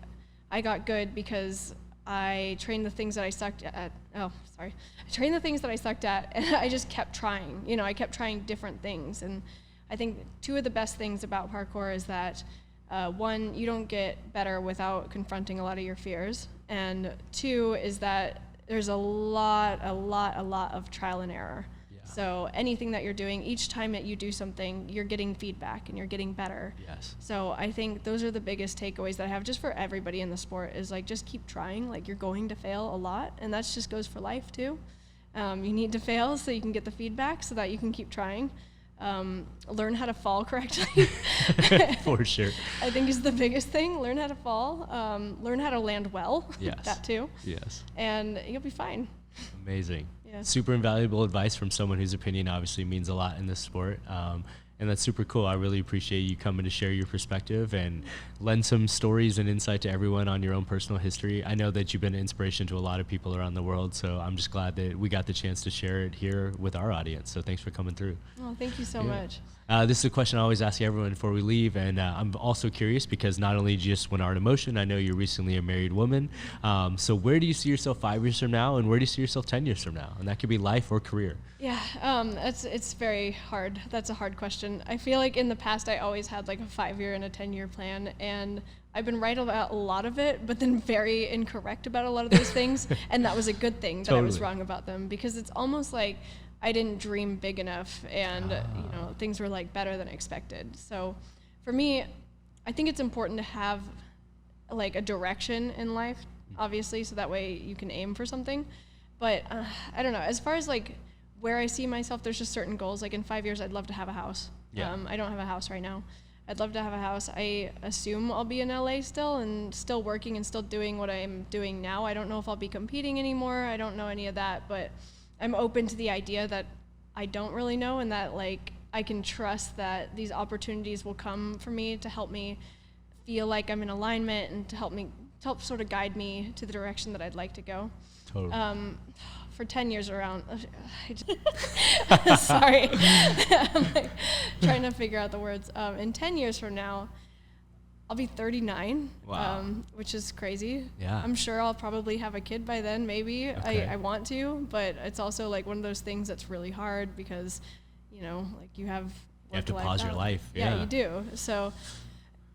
I got good because I trained the things that I sucked at. I trained the things that I sucked at, and I just kept trying. I kept trying different things. And I think two of the best things about parkour is that, one, you don't get better without confronting a lot of your fears. And two is that there's a lot of trial and error. So anything that you're doing, each time that you do something, you're getting feedback and you're getting better. Yes. So I think those are the biggest takeaways that I have just for everybody in the sport, is like just keep trying. Like you're going to fail a lot, and that just goes for life too. You need to fail so you can get the feedback so that you can keep trying. Learn how to fall correctly. For sure. I think is the biggest thing. Learn how to fall. Learn how to land well. Yes. That too. Yes. And you'll be fine. Amazing. Yeah. Super invaluable advice from someone whose opinion obviously means a lot in this sport. And that's super cool. I really appreciate you coming to share your perspective and lend some stories and insight to everyone on your own personal history. I know that you've been an inspiration to a lot of people around the world, so I'm just glad that we got the chance to share it here with our audience. So thanks for coming through. Well, thank you so much. This is a question I always ask everyone before we leave, and I'm also curious because not only just when Art of Motion, I know you're recently a married woman. So where do you see yourself 5 years from now, and where do you see yourself 10 years from now? And that could be life or career. Yeah, it's very hard. That's a hard question. I feel like in the past I always had like a 5-year and a 10-year plan, and I've been right about a lot of it, but then very incorrect about a lot of those things, and that was a good thing that I was wrong about them, because it's almost like I didn't dream big enough, and things were like better than expected. So for me, I think it's important to have like a direction in life, obviously, so that way you can aim for something. But I don't know, as far as like where I see myself, there's just certain goals. Like in 5 years, I'd love to have a house. Yeah. I don't have a house right now. I'd love to have a house. I assume I'll be in LA still, and still working and still doing what I'm doing now. I don't know if I'll be competing anymore. I don't know any of that, but I'm open to the idea that I don't really know, and that like I can trust that these opportunities will come for me to help me feel like I'm in alignment, and to help sort of guide me to the direction that I'd like to go. Totally. for 10 years around, sorry, I'm like trying to figure out the words. In 10 years from now, I'll be 39, Wow. Which is crazy. Yeah. I'm sure I'll probably have a kid by then, maybe. Okay. I want to, but it's also like one of those things that's really hard because, like you have to pause your life. Yeah, you do. So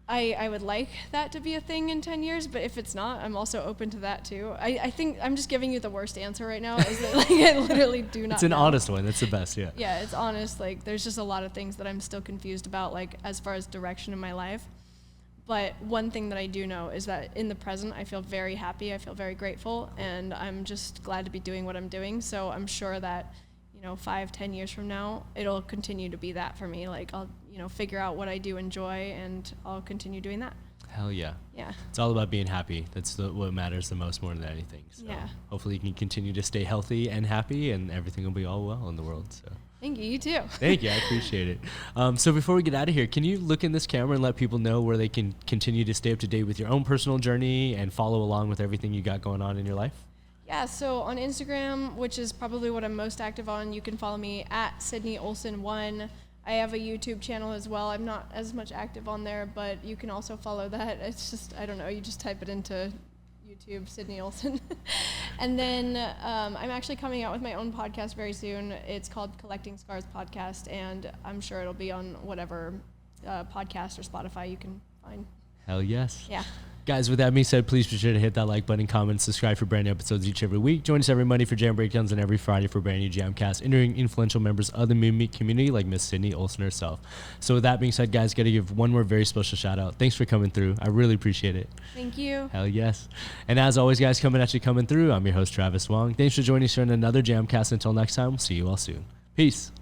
I would like that to be a thing in 10 years, but if it's not, I'm also open to that too. I think I'm just giving you the worst answer right now, is that like I literally do not It's an know. honest one. That's the best, yeah. Yeah, it's honest. Like there's just a lot of things that I'm still confused about, like as far as direction in my life. But one thing that I do know is that in the present, I feel very happy. I feel very grateful, and I'm just glad to be doing what I'm doing. So I'm sure that, 5-10 years from now, it'll continue to be that for me. Like I'll, figure out what I do enjoy, and I'll continue doing that. Hell yeah. Yeah. It's all about being happy. That's what matters the most, more than anything. So Yeah. hopefully you can continue to stay healthy and happy, and everything will be all well in the world. So. Thank you. You too. Thank you. I appreciate it. So before we get out of here, can you look in this camera and let people know where they can continue to stay up to date with your own personal journey and follow along with everything you got going on in your life? Yeah, so on Instagram, which is probably what I'm most active on, you can follow me at Sydney Olson 1. I have a YouTube channel as well. I'm not as much active on there, but you can also follow that. It's just, I don't know, you just type it into YouTube, Sydney Olson. And then I'm actually coming out with my own podcast very soon. It's called Collecting Scars Podcast, and I'm sure it'll be on whatever podcast or Spotify you can find. Hell yes. Yeah. Guys, with that being said, please be sure to hit that like button, comment, subscribe for brand new episodes each every week. Join us every Monday for Jam Breakdowns and every Friday for brand new JAMCast, interviewing influential members of the movement community like Miss Sydney Olson herself. So with that being said, guys, got to give one more very special shout out. Thanks for coming through. I really appreciate it. Thank you. Hell yes. And as always, guys, coming through, I'm your host, Travis Wong. Thanks for joining us here on another JAMCast. Until next time, we'll see you all soon. Peace.